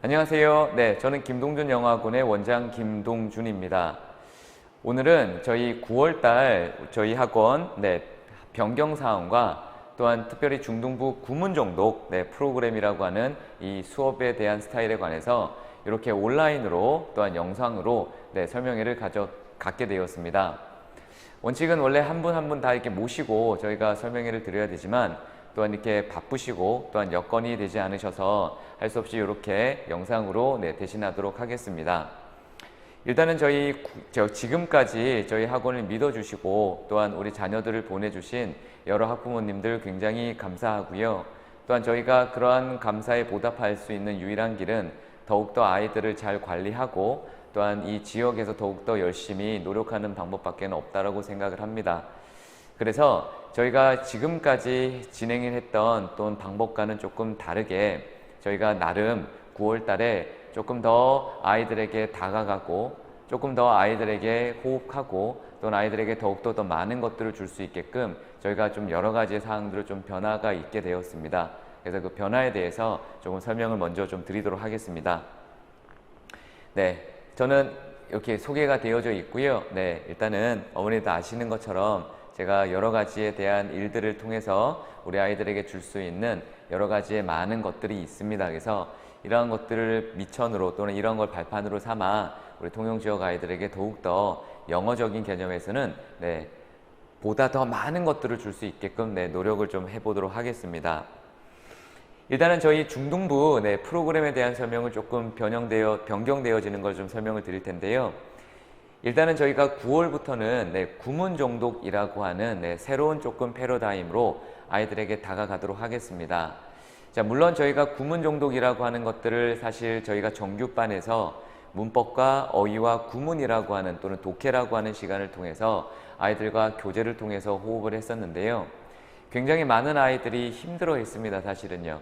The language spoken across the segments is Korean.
안녕하세요. 네, 저는 김동준 영화학원의 원장 김동준입니다. 오늘은 저희 9월달 저희 학원 변경 사항과 또한 특별히 중등부 구문정독 프로그램이라고 하는 이 수업에 대한 스타일에 관해서 이렇게 온라인으로 또한 영상으로 설명회를 갖게 되었습니다. 원칙은 원래 한 분 한 분 다 이렇게 모시고 저희가 설명회를 드려야 되지만 또한 이렇게 바쁘시고 또한 여건이 되지 않으셔서 할 수 없이 이렇게 영상으로 대신하도록 하겠습니다. 일단은 지금까지 저희 학원을 믿어주시고 또한 우리 자녀들을 보내주신 여러 학부모님들 굉장히 감사하고요. 또한 저희가 그러한 감사에 보답할 수 있는 유일한 길은 더욱더 아이들을 잘 관리하고 또한 이 지역에서 더욱더 열심히 노력하는 방법밖에 없다라고 생각을 합니다. 그래서 저희가 지금까지 진행을 했던 또는 방법과는 조금 다르게 저희가 나름 9월 달에 조금 더 아이들에게 다가가고 조금 더 아이들에게 호흡하고 또는 아이들에게 더욱더 더 많은 것들을 줄 수 있게끔 저희가 좀 여러 가지 사항들을 좀 변화가 있게 되었습니다. 그래서 그 변화에 대해서 조금 설명을 먼저 좀 드리도록 하겠습니다. 저는 이렇게 소개가 되어져 있고요. 일단은 어머니도 아시는 것처럼 제가 여러 가지에 대한 일들을 통해서 우리 아이들에게 줄 수 있는 여러 가지의 많은 것들이 있습니다. 그래서 이러한 것들을 미천으로 또는 이런 걸 발판으로 삼아 우리 통영지역 아이들에게 더욱더 영어적인 개념에서는 보다 더 많은 것들을 줄 수 있게끔 노력을 좀 해보도록 하겠습니다. 일단은 저희 중등부 프로그램에 대한 설명을 조금 변경되어지는 걸 좀 설명을 드릴 텐데요. 일단은 저희가 9월부터는 구문정독이라고 하는 새로운 조금 패러다임으로 아이들에게 다가가도록 하겠습니다. 자, 물론 저희가 구문정독이라고 하는 것들을 사실 저희가 정규반에서 문법과 어휘와 구문이라고 하는 또는 독해라고 하는 시간을 통해서 아이들과 교재를 통해서 호흡을 했었는데요. 굉장히 많은 아이들이 힘들어 했습니다. 사실은요.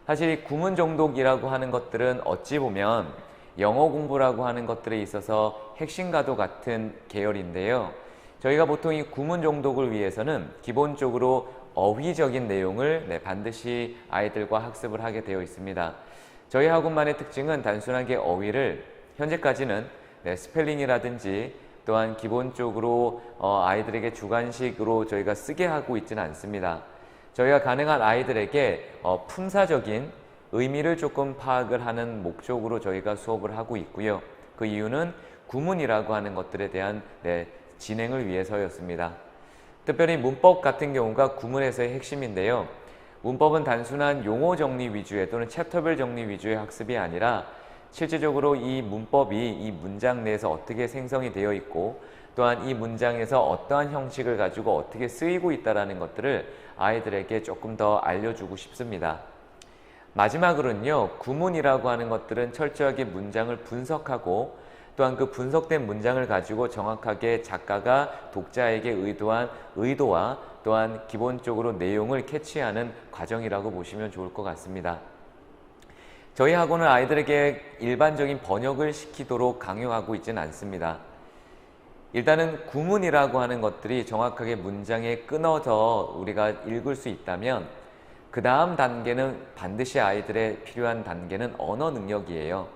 사실 이 구문정독이라고 하는 것들은 어찌 보면 영어 공부라고 하는 것들에 있어서 핵심과도 같은 계열인데요. 저희가 보통 이 구문정독을 위해서는 기본적으로 어휘적인 내용을 반드시 아이들과 학습을 하게 되어 있습니다. 저희 학원만의 특징은 단순하게 어휘를 현재까지는 스펠링이라든지 또한 기본적으로 아이들에게 주관식으로 저희가 쓰게 하고 있지는 않습니다. 저희가 가능한 아이들에게 품사적인 의미를 조금 파악을 하는 목적으로 저희가 수업을 하고 있고요. 그 이유는 구문이라고 하는 것들에 대한 진행을 위해서였습니다. 특별히 문법 같은 경우가 구문에서의 핵심인데요. 문법은 단순한 용어 정리 위주의 또는 챕터별 정리 위주의 학습이 아니라 실질적으로 이 문법이 이 문장 내에서 어떻게 생성이 되어 있고 또한 이 문장에서 어떠한 형식을 가지고 어떻게 쓰이고 있다는 것들을 아이들에게 조금 더 알려주고 싶습니다. 마지막으로는요, 구문이라고 하는 것들은 철저하게 문장을 분석하고 또한 그 분석된 문장을 가지고 정확하게 작가가 독자에게 의도한 의도와 또한 기본적으로 내용을 캐치하는 과정이라고 보시면 좋을 것 같습니다. 저희 학원은 아이들에게 일반적인 번역을 시키도록 강요하고 있지는 않습니다. 일단은 구문이라고 하는 것들이 정확하게 문장에 끊어져 우리가 읽을 수 있다면 그 다음 단계는 반드시 아이들의 필요한 단계는 언어 능력이에요.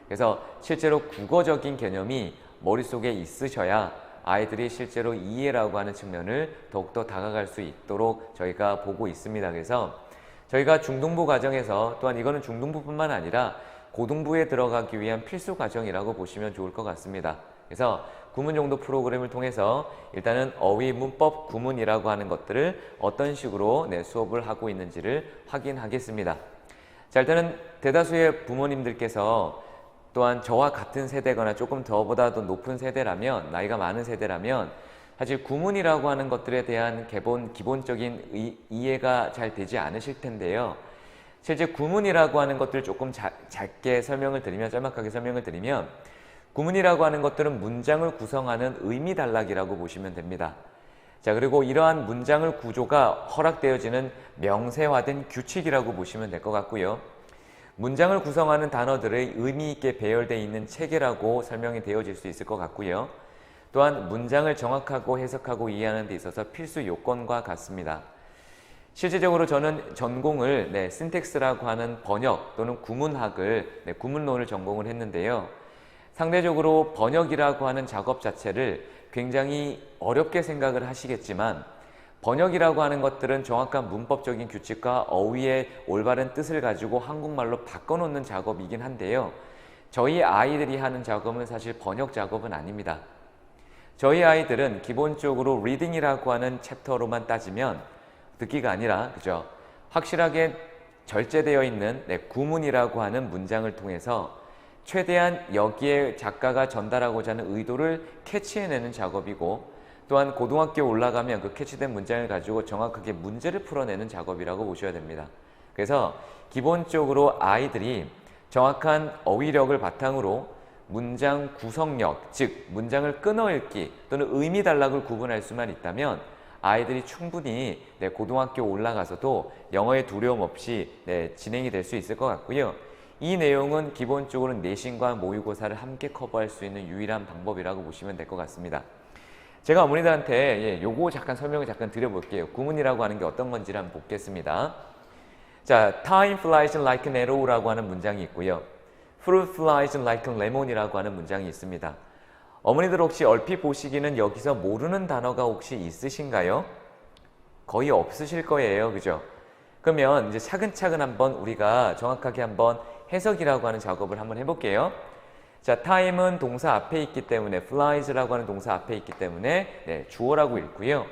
그래서 실제로 국어적인 개념이 머릿속에 있으셔야 아이들이 실제로 이해라고 하는 측면을 더욱더 다가갈 수 있도록 저희가 보고 있습니다. 그래서 저희가 중등부 과정에서 또한 이거는 중등부뿐만 아니라 고등부에 들어가기 위한 필수 과정이라고 보시면 좋을 것 같습니다. 그래서 구문정독 프로그램을 통해서 일단은 어휘, 문법, 구문이라고 하는 것들을 어떤 식으로 수업을 하고 있는지를 확인하겠습니다. 자, 일단은 대다수의 부모님들께서 또한 저와 같은 세대거나 조금 저보다 더 높은 세대라면, 나이가 많은 세대라면 사실 구문이라고 하는 것들에 대한 기본적인 이해가 잘 되지 않으실 텐데요. 실제 구문이라고 하는 것들을 조금 짧게 설명을 드리면, 짤막하게 설명을 드리면 구문이라고 하는 것들은 문장을 구성하는 의미 단락이라고 보시면 됩니다. 자, 그리고 이러한 문장을 구조가 허락되어지는 명세화된 규칙이라고 보시면 될 것 같고요. 문장을 구성하는 단어들의 의미 있게 배열되어 있는 체계라고 설명이 되어질 수 있을 것 같고요. 또한 문장을 정확하고 해석하고 이해하는 데 있어서 필수 요건과 같습니다. 실제적으로 저는 전공을 신텍스라고 하는 번역 또는 구문학을 구문론을 전공을 했는데요. 상대적으로 번역이라고 하는 작업 자체를 굉장히 어렵게 생각을 하시겠지만 번역이라고 하는 것들은 정확한 문법적인 규칙과 어휘의 올바른 뜻을 가지고 한국말로 바꿔놓는 작업이긴 한데요. 저희 아이들이 하는 작업은 사실 번역 작업은 아닙니다. 저희 아이들은 기본적으로 리딩이라고 하는 챕터로만 따지면 듣기가 아니라 그죠? 확실하게 절제되어 있는 구문이라고 하는 문장을 통해서 최대한 여기에 작가가 전달하고자 하는 의도를 캐치해내는 작업이고 또한 고등학교에 올라가면 그 캐치된 문장을 가지고 정확하게 문제를 풀어내는 작업이라고 보셔야 됩니다. 그래서 기본적으로 아이들이 정확한 어휘력을 바탕으로 문장 구성력, 즉 문장을 끊어읽기 또는 의미 단락을 구분할 수만 있다면 아이들이 충분히 고등학교 올라가서도 영어에 두려움 없이 진행이 될 수 있을 것 같고요. 이 내용은 기본적으로 내신과 모의고사를 함께 커버할 수 있는 유일한 방법이라고 보시면 될 것 같습니다. 제가 어머니들한테 요거 잠깐 설명을 잠깐 드려볼게요. 구문이라고 하는 게 어떤 건지를 한번 보겠습니다. 자, time flies like an arrow라고 하는 문장이 있고요. fruit flies like a lemon이라고 하는 문장이 있습니다. 어머니들 혹시 얼핏 보시기는 여기서 모르는 단어가 혹시 있으신가요? 거의 없으실 거예요. 그죠? 그러면 이제 차근차근 한번 우리가 정확하게 한번 해석이라고 하는 작업을 한번 해볼게요. 자, time은 동사 앞에 있기 때문에 flies라고 하는 동사 앞에 있기 때문에 주어라고 읽고요.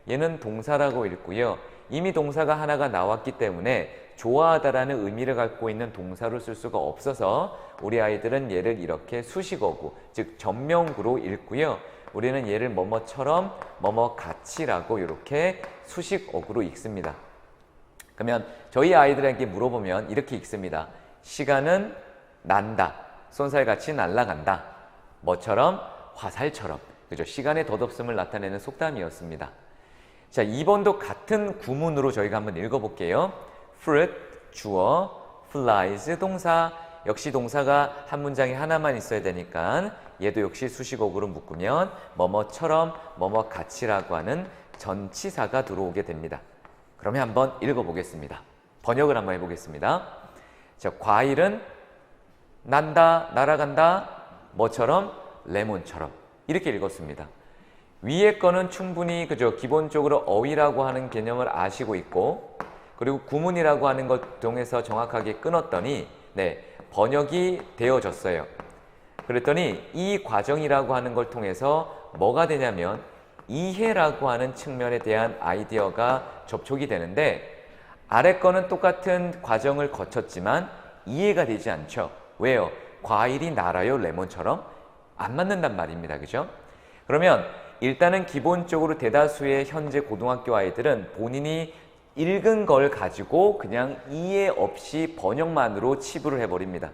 얘는 동사라고 읽고요. 이미 동사가 하나가 나왔기 때문에 좋아하다라는 의미를 갖고 있는 동사로 쓸 수가 없어서 우리 아이들은 얘를 이렇게 수식어구, 즉 전명구로 읽고요. 우리는 얘를 뭐뭐처럼 뭐뭐같이라고 이렇게 수식어구로 읽습니다. 그러면 저희 아이들에게 물어보면 이렇게 읽습니다. 시간은 난다. 쏜살같이 날아간다. 뭐처럼? 화살처럼. 그죠? 시간의 덧없음을 나타내는 속담이었습니다. 자, 2번도 같은 구문으로 저희가 한번 읽어볼게요. fruit, 주어, flies, 동사. 역시 동사가 한 문장에 하나만 있어야 되니까 얘도 역시 수식어구로 묶으면 뭐뭐처럼 뭐뭐같이라고 하는 전치사가 들어오게 됩니다. 그러면 한번 읽어보겠습니다. 번역을 한번 해보겠습니다. 자, 과일은 난다, 날아간다, 뭐처럼? 레몬처럼. 이렇게 읽었습니다. 위에 거는 충분히 그죠? 기본적으로 어휘라고 하는 개념을 아시고 있고 그리고 구문이라고 하는 것 통해서 정확하게 끊었더니 번역이 되어졌어요. 그랬더니 이 과정이라고 하는 걸 통해서 뭐가 되냐면 이해라고 하는 측면에 대한 아이디어가 접촉이 되는데 아래 거는 똑같은 과정을 거쳤지만 이해가 되지 않죠. 왜요? 과일이 날아요, 레몬처럼? 안 맞는단 말입니다. 그죠? 그러면 일단은 기본적으로 대다수의 현재 고등학교 아이들은 본인이 읽은 걸 가지고 그냥 이해 없이 번역만으로 치부를 해버립니다.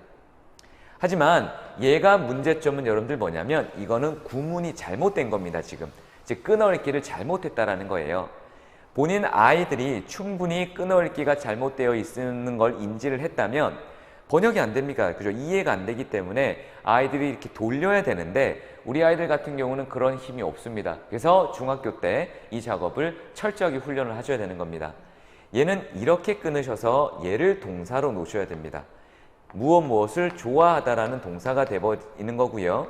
하지만 얘가 문제점은 여러분들 뭐냐면 이거는 구문이 잘못된 겁니다. 지금. 즉 끊어읽기를 잘못했다라는 거예요. 본인 아이들이 충분히 끊어읽기가 잘못되어 있는 걸 인지를 했다면 번역이 안 됩니까? 그죠? 이해가 안 되기 때문에 아이들이 이렇게 돌려야 되는데 우리 아이들 같은 경우는 그런 힘이 없습니다. 그래서 중학교 때 이 작업을 철저하게 훈련을 하셔야 되는 겁니다. 얘는 이렇게 끊으셔서 얘를 동사로 놓으셔야 됩니다. 무엇을 좋아하다라는 동사가 되어있는 거고요.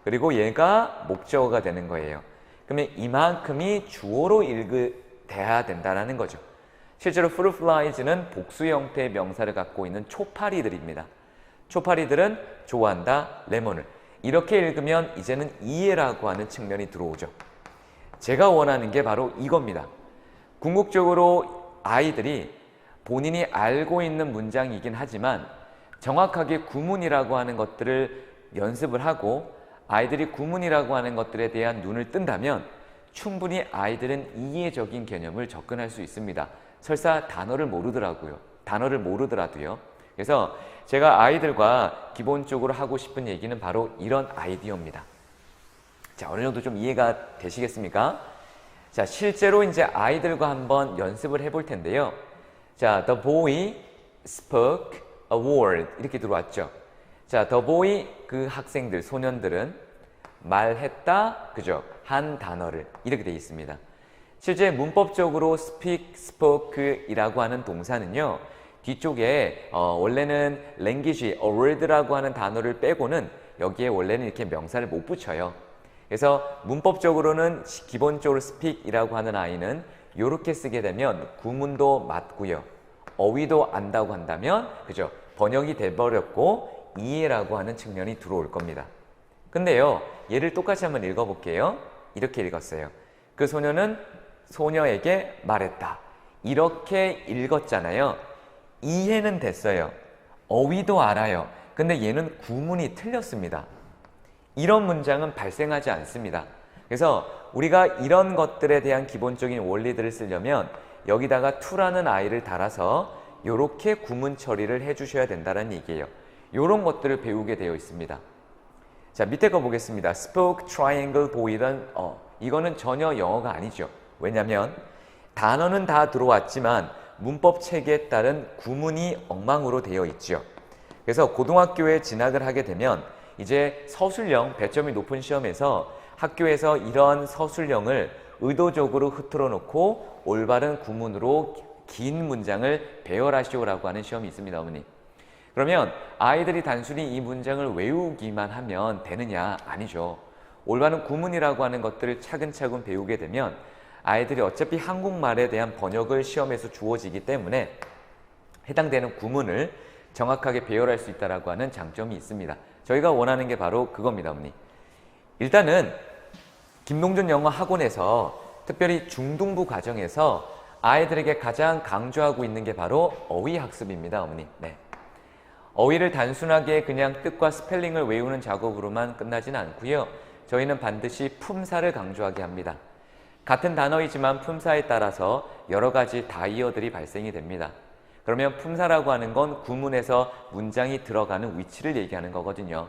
그리고 얘가 목적어가 되는 거예요. 그러면 이만큼이 주어로 돼야 된다는 거죠. 실제로 fruit flies는 복수 형태의 명사를 갖고 있는 초파리들입니다. 초파리들은 좋아한다, 레몬을. 이렇게 읽으면 이제는 이해라고 하는 측면이 들어오죠. 제가 원하는 게 바로 이겁니다. 궁극적으로 아이들이 본인이 알고 있는 문장이긴 하지만 정확하게 구문이라고 하는 것들을 연습을 하고 아이들이 구문이라고 하는 것들에 대한 눈을 뜬다면 충분히 아이들은 이해적인 개념을 접근할 수 있습니다. 설사 단어를 모르더라도요. 그래서 제가 아이들과 기본적으로 하고 싶은 얘기는 바로 이런 아이디어입니다. 자, 어느 정도 좀 이해가 되시겠습니까? 자, 실제로 이제 아이들과 한번 연습을 해볼 텐데요. 자, the boy spoke a word 이렇게 들어왔죠. 자, the boy 그 학생들, 소년들은 말했다, 그죠? 한 단어를 이렇게 돼 있습니다. 실제 문법적으로 speak, spoke이라고 하는 동사는요. 뒤쪽에 원래는 language, a word라고 하는 단어를 빼고는 여기에 원래는 이렇게 명사를 못 붙여요. 그래서 문법적으로는 기본적으로 speak이라고 하는 아이는 이렇게 쓰게 되면 구문도 맞고요. 어휘도 안다고 한다면 그죠? 번역이 돼버렸고 이해라고 하는 측면이 들어올 겁니다. 근데요. 얘를 똑같이 한번 읽어볼게요. 이렇게 읽었어요. 그 소녀는 소녀에게 말했다. 이렇게 읽었잖아요. 이해는 됐어요. 어휘도 알아요. 근데 얘는 구문이 틀렸습니다. 이런 문장은 발생하지 않습니다. 그래서 우리가 이런 것들에 대한 기본적인 원리들을 쓰려면 여기다가 to라는 i를 달아서 이렇게 구문 처리를 해주셔야 된다는 얘기예요. 이런 것들을 배우게 되어 있습니다. 자, 밑에 거 보겠습니다. spoke, triangle, boy는 이거는 전혀 영어가 아니죠. 왜냐하면 단어는 다 들어왔지만 문법 체계에 따른 구문이 엉망으로 되어 있죠. 그래서 고등학교에 진학을 하게 되면 이제 서술형, 배점이 높은 시험에서 학교에서 이런 서술형을 의도적으로 흐트러 놓고 올바른 구문으로 긴 문장을 배열하시오라고 하는 시험이 있습니다, 어머니. 그러면 아이들이 단순히 이 문장을 외우기만 하면 되느냐? 아니죠. 올바른 구문이라고 하는 것들을 차근차근 배우게 되면 아이들이 어차피 한국말에 대한 번역을 시험에서 주어지기 때문에 해당되는 구문을 정확하게 배열할 수 있다고 하는 장점이 있습니다. 저희가 원하는 게 바로 그겁니다, 어머니. 일단은 김동준 영어 학원에서 특별히 중등부 과정에서 아이들에게 가장 강조하고 있는 게 바로 어휘 학습입니다, 어머니. 네. 어휘를 단순하게 그냥 뜻과 스펠링을 외우는 작업으로만 끝나지는 않고요. 저희는 반드시 품사를 강조하게 합니다. 같은 단어이지만 품사에 따라서 여러 가지 다이어들이 발생이 됩니다. 그러면 품사라고 하는 건 구문에서 문장이 들어가는 위치를 얘기하는 거거든요.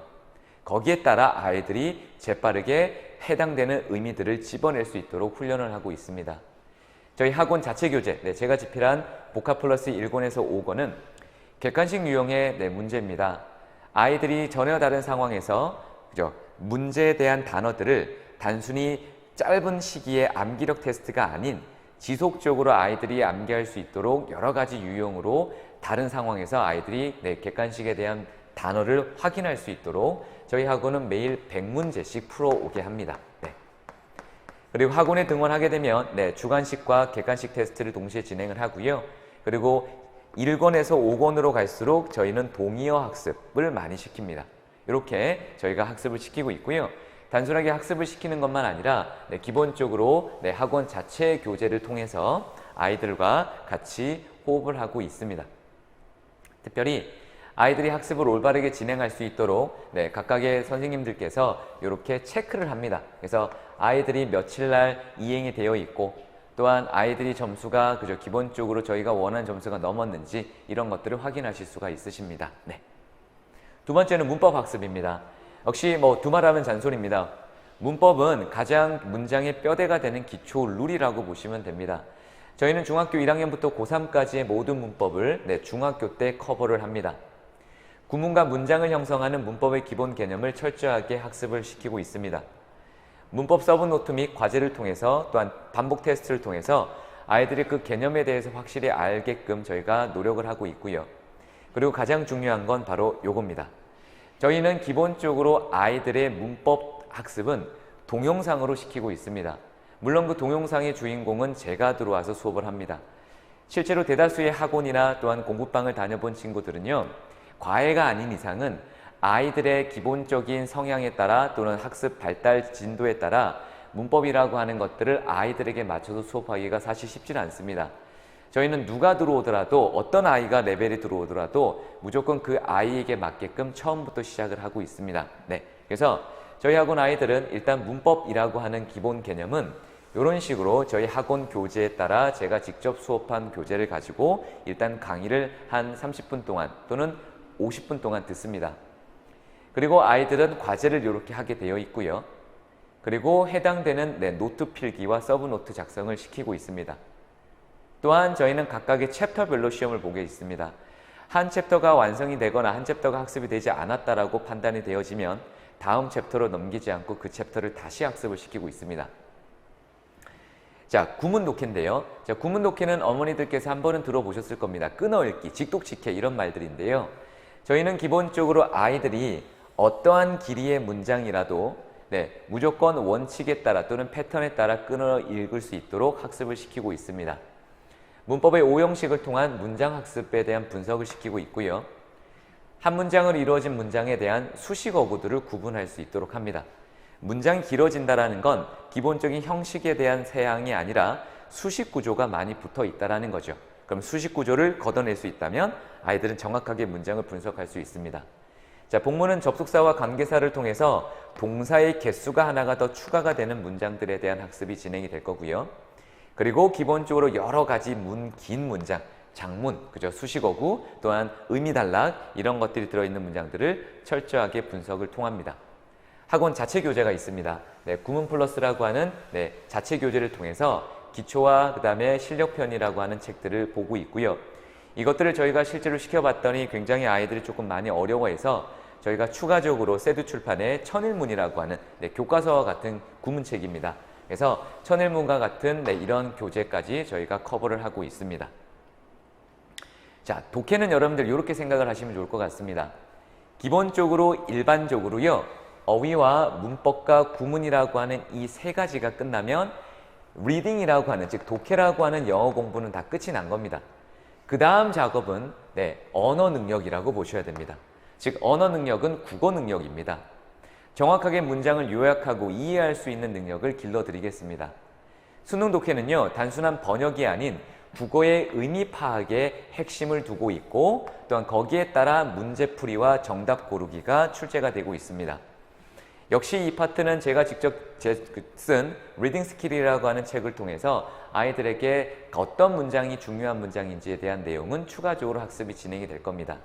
거기에 따라 아이들이 재빠르게 해당되는 의미들을 집어낼 수 있도록 훈련을 하고 있습니다. 저희 학원 자체 교재, 제가 집필한 보카플러스 1권에서 5권은 객관식 유형의 문제입니다. 아이들이 전혀 다른 상황에서 그죠? 문제에 대한 단어들을 단순히 짧은 시기에 암기력 테스트가 아닌 지속적으로 아이들이 암기할 수 있도록 여러 가지 유형으로 다른 상황에서 아이들이 객관식에 대한 단어를 확인할 수 있도록 저희 학원은 매일 100문제씩 풀어오게 합니다. 네. 그리고 학원에 등원하게 되면 주관식과 객관식 테스트를 동시에 진행을 하고요. 그리고 1권에서 5권으로 갈수록 저희는 동의어 학습을 많이 시킵니다. 이렇게 저희가 학습을 시키고 있고요. 단순하게 학습을 시키는 것만 아니라 기본적으로 학원 자체 교재를 통해서 아이들과 같이 호흡을 하고 있습니다. 특별히 아이들이 학습을 올바르게 진행할 수 있도록 각각의 선생님들께서 이렇게 체크를 합니다. 그래서 아이들이 며칠날 이행이 되어 있고 또한 아이들이 점수가 그저 기본적으로 저희가 원하는 점수가 넘었는지 이런 것들을 확인하실 수가 있으십니다. 두 번째는 문법 학습입니다. 역시 두말하면 잔소리입니다. 문법은 가장 문장의 뼈대가 되는 기초 룰이라고 보시면 됩니다. 저희는 중학교 1학년부터 고3까지의 모든 문법을 중학교 때 커버를 합니다. 구문과 문장을 형성하는 문법의 기본 개념을 철저하게 학습을 시키고 있습니다. 문법 서브노트 및 과제를 통해서 또한 반복 테스트를 통해서 아이들이 그 개념에 대해서 확실히 알게끔 저희가 노력을 하고 있고요. 그리고 가장 중요한 건 바로 요겁니다. 저희는 기본적으로 아이들의 문법 학습은 동영상으로 시키고 있습니다. 물론 그 동영상의 주인공은 제가 들어와서 수업을 합니다. 실제로 대다수의 학원이나 또한 공부방을 다녀본 친구들은요. 과외가 아닌 이상은 아이들의 기본적인 성향에 따라 또는 학습 발달 진도에 따라 문법이라고 하는 것들을 아이들에게 맞춰서 수업하기가 사실 쉽지는 않습니다. 저희는 누가 들어오더라도 어떤 아이가 레벨이 들어오더라도 무조건 그 아이에게 맞게끔 처음부터 시작을 하고 있습니다. 그래서 저희 학원 아이들은 일단 문법이라고 하는 기본 개념은 이런 식으로 저희 학원 교재에 따라 제가 직접 수업한 교재를 가지고 일단 강의를 한 30분 동안 또는 50분 동안 듣습니다. 그리고 아이들은 과제를 이렇게 하게 되어 있고요. 그리고 해당되는 노트 필기와 서브노트 작성을 시키고 있습니다. 또한 저희는 각각의 챕터별로 시험을 보게 있습니다. 한 챕터가 완성이 되거나 한 챕터가 학습이 되지 않았다라고 판단이 되어지면 다음 챕터로 넘기지 않고 그 챕터를 다시 학습을 시키고 있습니다. 자, 구문 독해인데요. 자, 구문 독해는 어머니들께서 한 번은 들어보셨을 겁니다. 끊어읽기, 직독직해 이런 말들인데요. 저희는 기본적으로 아이들이 어떠한 길이의 문장이라도 무조건 원칙에 따라 또는 패턴에 따라 끊어 읽을 수 있도록 학습을 시키고 있습니다. 문법의 오형식을 통한 문장 학습에 대한 분석을 시키고 있고요. 한 문장으로 이루어진 문장에 대한 수식 어구들을 구분할 수 있도록 합니다. 문장이 길어진다는 건 기본적인 형식에 대한 세양이 아니라 수식 구조가 많이 붙어 있다는 거죠. 그럼 수식 구조를 걷어낼 수 있다면 아이들은 정확하게 문장을 분석할 수 있습니다. 자, 복문은 접속사와 관계사를 통해서 동사의 개수가 하나가 더 추가가 되는 문장들에 대한 학습이 진행이 될 거고요. 그리고 기본적으로 여러 가지 긴 문장, 장문, 그죠? 수식어구, 또한 의미단락 이런 것들이 들어있는 문장들을 철저하게 분석을 통합니다. 학원 자체 교재가 있습니다. 구문 플러스라고 하는 자체 교재를 통해서 기초와 그 다음에 실력편이라고 하는 책들을 보고 있고요. 이것들을 저희가 실제로 시켜봤더니 굉장히 아이들이 조금 많이 어려워해서 저희가 추가적으로 세드 출판의 천일문이라고 하는 교과서와 같은 구문책입니다. 그래서 천일문과 같은 이런 교재까지 저희가 커버를 하고 있습니다. 자, 독해는 여러분들 이렇게 생각을 하시면 좋을 것 같습니다. 기본적으로 일반적으로요. 어휘와 문법과 구문이라고 하는 이 세 가지가 끝나면 리딩이라고 하는, 즉 독해라고 하는 영어 공부는 다 끝이 난 겁니다. 그 다음 작업은 언어 능력이라고 보셔야 됩니다. 즉 언어 능력은 국어 능력입니다. 정확하게 문장을 요약하고 이해할 수 있는 능력을 길러드리겠습니다. 수능 독해는요, 단순한 번역이 아닌 국어의 의미 파악에 핵심을 두고 있고 또한 거기에 따라 문제풀이와 정답 고르기가 출제가 되고 있습니다. 역시 이 파트는 제가 직접 쓴 리딩 스킬이라고 하는 책을 통해서 아이들에게 어떤 문장이 중요한 문장인지에 대한 내용은 추가적으로 학습이 진행이 될 겁니다.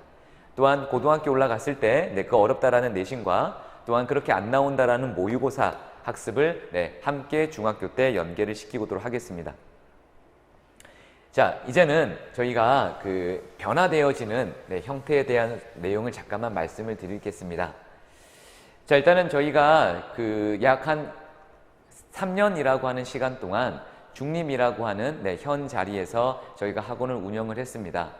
또한 고등학교 올라갔을 때 그 어렵다라는 내신과 또한 그렇게 안 나온다라는 모의고사 학습을 함께 중학교 때 연계를 시키도록 하겠습니다. 자, 이제는 저희가 그 변화되어지는 형태에 대한 내용을 잠깐만 말씀을 드리겠습니다. 자, 일단은 저희가 그 약 한 3년이라고 하는 시간 동안 중림이라고 하는 현 자리에서 저희가 학원을 운영을 했습니다.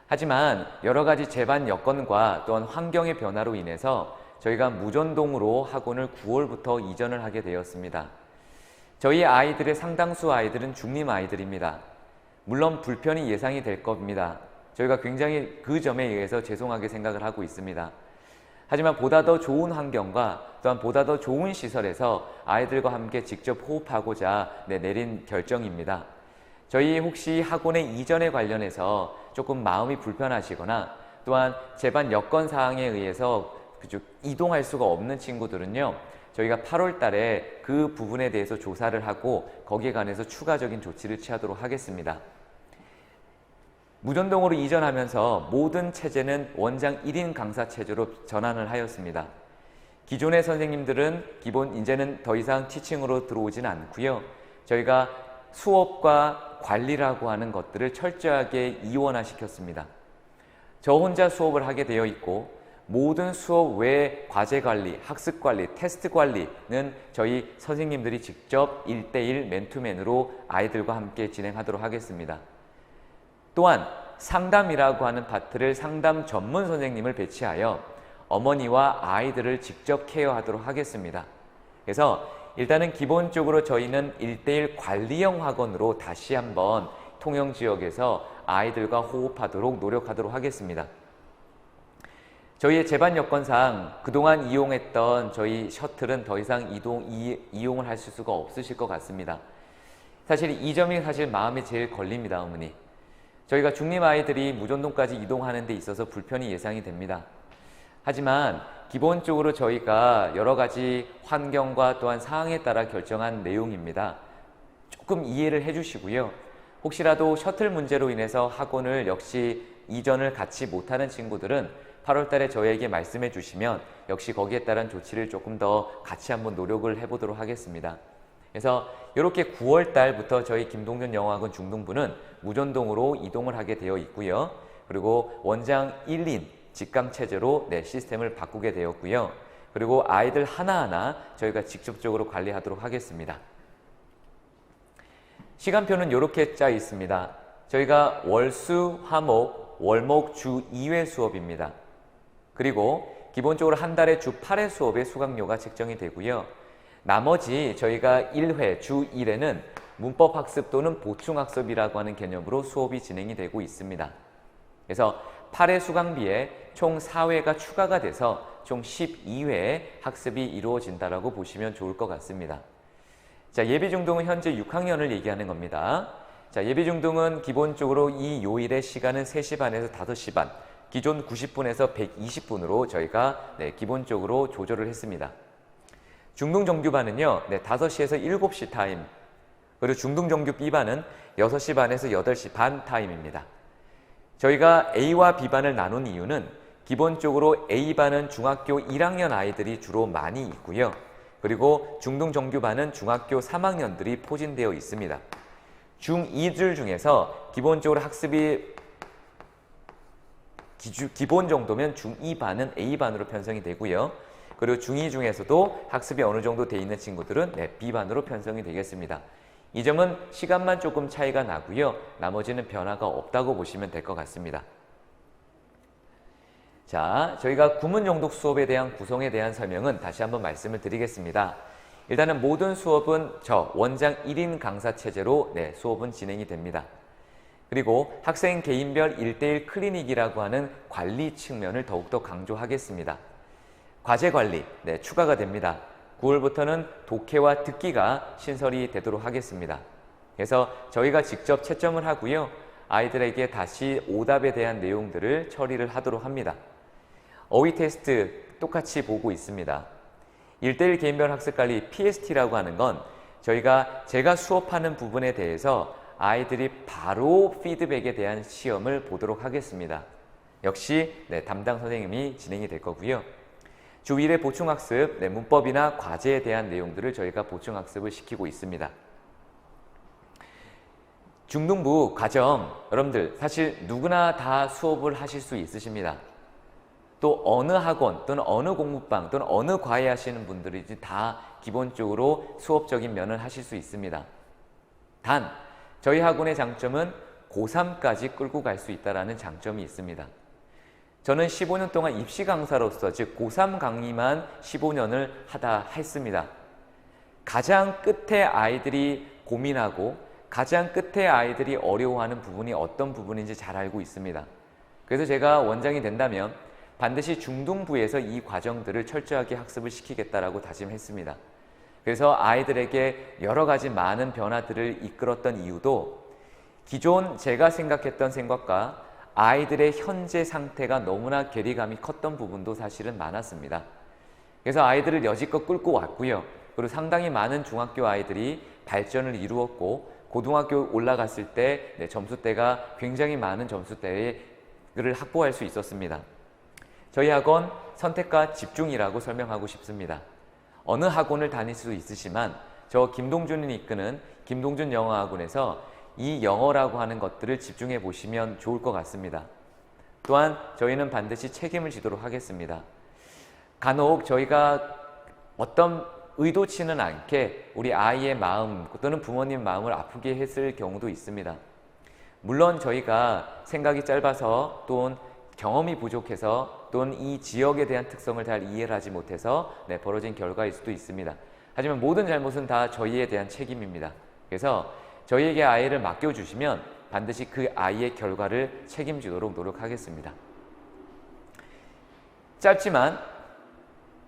하지만 여러 가지 재반 여건과 또한 환경의 변화로 인해서 저희가 무전동으로 학원을 9월부터 이전을 하게 되었습니다. 저희 아이들의 상당수 아이들은 중림 아이들입니다. 물론 불편이 예상이 될 겁니다. 저희가 굉장히 그 점에 의해서 죄송하게 생각을 하고 있습니다. 하지만 보다 더 좋은 환경과 또한 보다 더 좋은 시설에서 아이들과 함께 직접 호흡하고자 내린 결정입니다. 저희 혹시 학원의 이전에 관련해서 조금 마음이 불편하시거나 또한 재반 여건 사항에 의해서 이동할 수가 없는 친구들은요, 저희가 8월 달에 그 부분에 대해서 조사를 하고 거기에 관해서 추가적인 조치를 취하도록 하겠습니다. 무전동으로 이전하면서 모든 체제는 원장 1인 강사 체제로 전환을 하였습니다. 기존의 선생님들은 이제는 더 이상 티칭으로 들어오진 않고요. 저희가 수업과 관리라고 하는 것들을 철저하게 이원화 시켰습니다. 저 혼자 수업을 하게 되어 있고 모든 수업 외 과제 관리, 학습 관리, 테스트 관리는 저희 선생님들이 직접 1대1 맨투맨으로 아이들과 함께 진행하도록 하겠습니다. 또한 상담이라고 하는 파트를 상담 전문 선생님을 배치하여 어머니와 아이들을 직접 케어하도록 하겠습니다. 그래서 일단은 기본적으로 저희는 1대1 관리형 학원으로 다시 한번 통영지역에서 아이들과 호흡하도록 노력하도록 하겠습니다. 저희의 재반 여건상 그동안 이용했던 저희 셔틀은 더 이상 이용을 하실 수가 없으실 것 같습니다. 사실 이 점이 마음에 제일 걸립니다, 어머니. 저희가 중림 아이들이 무전동까지 이동하는 데 있어서 불편이 예상이 됩니다. 하지만 기본적으로 저희가 여러 가지 환경과 또한 상황에 따라 결정한 내용입니다. 조금 이해를 해주시고요. 혹시라도 셔틀 문제로 인해서 학원을 역시 이전을 같이 못하는 친구들은 8월 달에 저희에게 말씀해 주시면 역시 거기에 따른 조치를 조금 더 같이 한번 노력을 해보도록 하겠습니다. 그래서 이렇게 9월 달부터 저희 김동준 영어학원 중등부는 무전동으로 이동을 하게 되어 있고요. 그리고 원장 1인 직강 체제로 시스템을 바꾸게 되었고요. 그리고 아이들 하나하나 저희가 직접적으로 관리하도록 하겠습니다. 시간표는 이렇게 짜 있습니다. 저희가 월, 수, 화, 목, 월목, 주 2회 수업입니다. 그리고 기본적으로 한 달에 주 8회 수업의 수강료가 책정이 되고요. 나머지 저희가 1회, 주 1회는 문법학습 또는 보충학습이라고 하는 개념으로 수업이 진행이 되고 있습니다. 그래서 8회 수강비에 총 4회가 추가가 돼서 총 12회의 학습이 이루어진다라고 보시면 좋을 것 같습니다. 자, 예비중등은 현재 6학년을 얘기하는 겁니다. 자, 예비중등은 기본적으로 이 요일의 시간은 3시 반에서 5시 반, 기존 90분에서 120분으로 저희가 기본적으로 조절을 했습니다. 중등정규반은요, 5시에서 7시 타임, 그리고 중등정규 B반은 6시 반에서 8시 반 타임입니다. 저희가 A와 B반을 나눈 이유는 기본적으로 A반은 중학교 1학년 아이들이 주로 많이 있고요. 그리고 중등정규반은 중학교 3학년들이 포진되어 있습니다. 중2들 중에서 기본적으로 학습이 기본 정도면 중2반은 A반으로 편성이 되고요. 그리고 중2 중에서도 학습이 어느 정도 돼 있는 친구들은 B반으로 편성이 되겠습니다. 이 점은 시간만 조금 차이가 나고요. 나머지는 변화가 없다고 보시면 될 것 같습니다. 자, 저희가 구문용독 수업에 대한 구성에 대한 설명은 다시 한번 말씀을 드리겠습니다. 일단은 모든 수업은 저 원장 1인 강사 체제로 수업은 진행이 됩니다. 그리고 학생 개인별 1:1 클리닉이라고 하는 관리 측면을 더욱더 강조하겠습니다. 과제 관리 추가가 됩니다. 9월부터는 독해와 듣기가 신설이 되도록 하겠습니다. 그래서 저희가 직접 채점을 하고요. 아이들에게 다시 오답에 대한 내용들을 처리를 하도록 합니다. 어휘 테스트 똑같이 보고 있습니다. 1:1 개인별 학습관리 PST라고 하는 건 제가 수업하는 부분에 대해서 아이들이 바로 피드백에 대한 시험을 보도록 하겠습니다. 역시 담당 선생님이 진행이 될 거고요. 주 1회 보충학습, 문법이나 과제에 대한 내용들을 저희가 보충학습을 시키고 있습니다. 중등부 과정, 여러분들 사실 누구나 다 수업을 하실 수 있으십니다. 또 어느 학원 또는 어느 공부방 또는 어느 과외 하시는 분들이지 다 기본적으로 수업적인 면을 하실 수 있습니다. 단 저희 학원의 장점은 고3까지 끌고 갈 수 있다는 장점이 있습니다. 저는 15년 동안 입시 강사로서 즉 고3 강의만 15년을 하다 했습니다. 가장 끝에 아이들이 고민하고 가장 끝에 아이들이 어려워하는 부분이 어떤 부분인지 잘 알고 있습니다. 그래서 제가 원장이 된다면 반드시 중등부에서 이 과정들을 철저하게 학습을 시키겠다라고 다짐했습니다. 그래서 아이들에게 여러 가지 많은 변화들을 이끌었던 이유도 기존 제가 생각했던 생각과 아이들의 현재 상태가 너무나 괴리감이 컸던 부분도 사실은 많았습니다. 그래서 아이들을 여지껏 끌고 왔고요. 그리고 상당히 많은 중학교 아이들이 발전을 이루었고 고등학교 올라갔을 때 점수대가 굉장히 많은 점수대를 확보할 수 있었습니다. 저희 학원 선택과 집중이라고 설명하고 싶습니다. 어느 학원을 다닐 수도 있으시지만 저 김동준이 이끄는 김동준 영어학원에서 이 영어라고 하는 것들을 집중해 보시면 좋을 것 같습니다. 또한 저희는 반드시 책임을 지도록 하겠습니다. 간혹 저희가 어떤 의도치는 않게 우리 아이의 마음 또는 부모님 마음을 아프게 했을 경우도 있습니다. 물론 저희가 생각이 짧아서 또는 경험이 부족해서 또는 이 지역에 대한 특성을 잘 이해를 하지 못해서 벌어진 결과일 수도 있습니다. 하지만 모든 잘못은 다 저희에 대한 책임입니다. 그래서 저희에게 아이를 맡겨주시면 반드시 그 아이의 결과를 책임지도록 노력하겠습니다.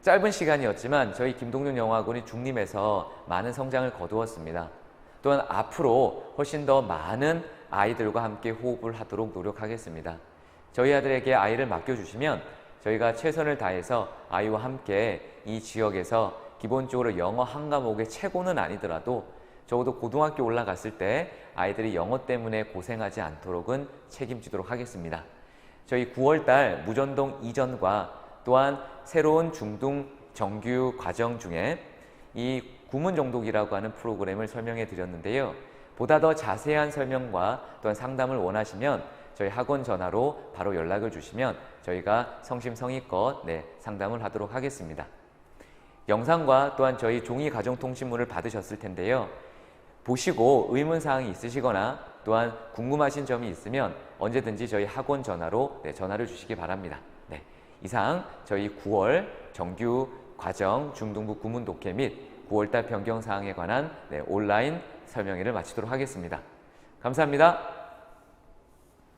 짧은 시간이었지만 저희 김동준 영어학원이 중림에서 많은 성장을 거두었습니다. 또한 앞으로 훨씬 더 많은 아이들과 함께 호흡을 하도록 노력하겠습니다. 저희 아들에게 아이를 맡겨주시면 저희가 최선을 다해서 아이와 함께 이 지역에서 기본적으로 영어 한 과목의 최고는 아니더라도 적어도 고등학교 올라갔을 때 아이들이 영어 때문에 고생하지 않도록은 책임지도록 하겠습니다. 저희 9월달 무전동 이전과 또한 새로운 중등 정규 과정 중에 이 구문정독이라고 하는 프로그램을 설명해 드렸는데요. 보다 더 자세한 설명과 또한 상담을 원하시면 저희 학원 전화로 바로 연락을 주시면 저희가 성심성의껏 상담을 하도록 하겠습니다. 영상과 또한 저희 종이 가정통신문을 받으셨을 텐데요. 보시고 의문사항이 있으시거나 또한 궁금하신 점이 있으면 언제든지 저희 학원 전화로 전화를 주시기 바랍니다. 네, 이상 저희 9월 정규 과정 중등부 구문 독해 및 9월달 변경 사항에 관한 온라인 설명회를 마치도록 하겠습니다. 감사합니다.